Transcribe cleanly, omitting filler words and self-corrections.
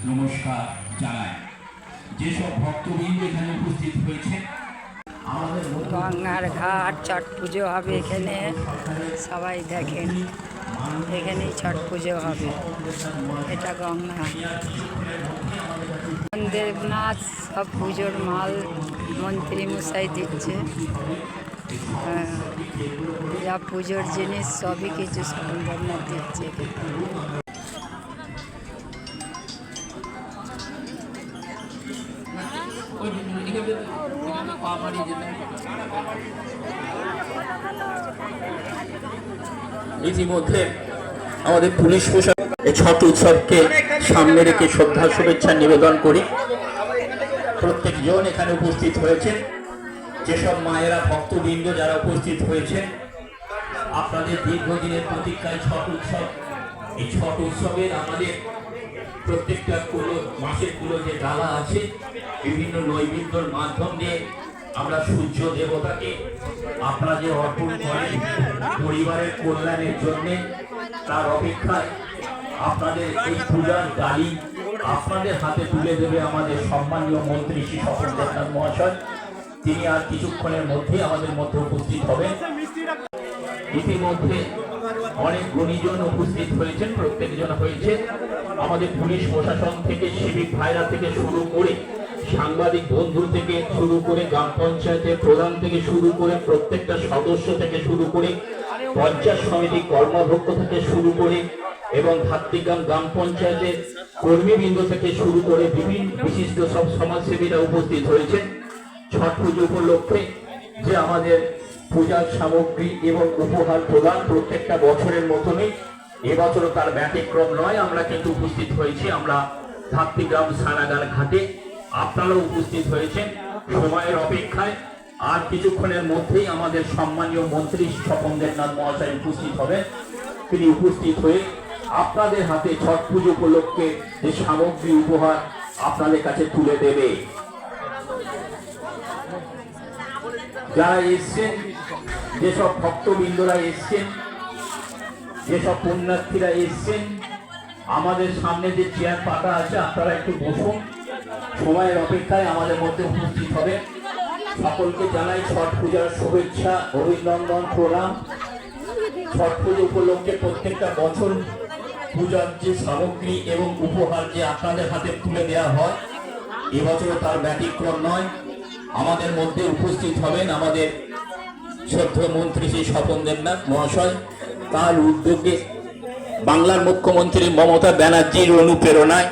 নমস্কার জানাই। যেসব ভক্তবৃন্দ এখানে উপস্থিত হয়েছে, আমাদের গঙ্গার ঘাট ছট পুজো হবে এখানে, সবাই দেখেন এখানেই ছট পুজো হবে। এটা গঙ্গা দেবনাথ সব পুজোর মাল মন্ত্রী মশাই দিচ্ছে। যা পুজোর জিনিস সবই কিছু দেবনাথ দিচ্ছে। ইতিমধ্যে আমাদের পুলিশ প্রশাসন এই ছট উৎসবকে সামনে রেখে শ্রদ্ধা শুভেচ্ছা নিবেদন করি। প্রত্যেকজন এখানে উপস্থিত হয়েছেন, যেসব মায়েরা ভক্তবৃন্দ যারা উপস্থিত হয়েছেন, আপনাদের দীর্ঘদিনের প্রতীক্ষায় ছট উৎসব। এই ছট উৎসবের আমাদের প্রত্যেকটা মাসের যে ডালা আছে, বিভিন্ন নৈবেদ্যর মাধ্যম দিয়ে আমরা সূর্য দেবতাকে আপনারা যে অর্পণ করেন পরিবারের কল্যাণের জন্য, তার অপেক্ষায় আপনাদের এই পূজার ডালি আপনাদের হাতে তুলে দেবে আমাদের সম্মানীয় মন্ত্রী শ্রী স্বপন দেবনাথ মহাশয়। তিনি আর কিছুক্ষণের মধ্যে আমাদের মধ্যে উপস্থিত হবেন। ইতিমধ্যে অনেক গুণীজন উপস্থিত হয়েছেন, প্রত্যেকজন হয়েছে আমাদের পুলিশ প্রশাসন থেকে, সিভিক ভাইরা থেকে শুরু করে, সাংবাদিক বন্ধু থেকে শুরু করে, গ্রাম পঞ্চায়েতের প্রধান থেকে শুরু করে, প্রত্যেকটা সদস্য থেকে শুরু করে, পঞ্চায়েত সমিতি কর্মাধ্যক্ষ থেকে শুরু করে এবং ভাতৃগ্রাম গ্রাম পঞ্চায়েতের কর্মীবৃন্দ থেকে শুরু করে বিভিন্ন বিশিষ্ট সব সমাজসেবীরা উপস্থিত হয়েছেন। ছট পুজো উপলক্ষে যে আমাদের পূজার সামগ্রী এবং উপহার প্রদান প্রত্যেকটা বছরের মতনই এবছরও তার ব্যতিক্রম নয়। আমরা কিন্তু উপস্থিত হয়েছি, আমরা ভাতৃগ্রাম সানাগার ঘাটে, আপনারাও উপস্থিত হয়েছেন সময়ের অপেক্ষায়। আর কিছুক্ষণের মধ্যেই আমাদের সম্মানীয় মন্ত্রী স্বপন দেবনাথ মহাশয় উপস্থিত হবেন। তিনি উপস্থিত হয়ে আপনাদের হাতে ছট পুজো উপলক্ষে যে সামগ্রী উপহার আপনাদের কাছে তুলে দেবে। যারা এসছেন, যেসব ভক্তবৃন্দরা এসছেন, যেসব পুণ্যার্থীরা এসছেন, আমাদের সামনে যে চেয়ার পাতা আছে আপনারা একটু বসুন, সময়ের অপেক্ষায় আমাদের মধ্যে উপস্থিত হবে। সকলকে জানাই ছট পূজার শুভেচ্ছা, অভিনন্দন, প্রণাম। ছট পুজো উপলক্ষে প্রত্যেকটা বছর পূজার যে সামগ্রী এবং উপহার যে আপনাদের হাতে তুলে দেওয়া হয়, এবছরও তার ব্যতিক্রম নয়। আমাদের মধ্যে উপস্থিত হবেন আমাদের শ্রদ্ধেয় মন্ত্রী শ্রী স্বপন দেবনাথ মহাশয়। তার উদ্যোগে বাংলার মুখ্যমন্ত্রী মমতা ব্যানার্জির অনুপ্রেরণায়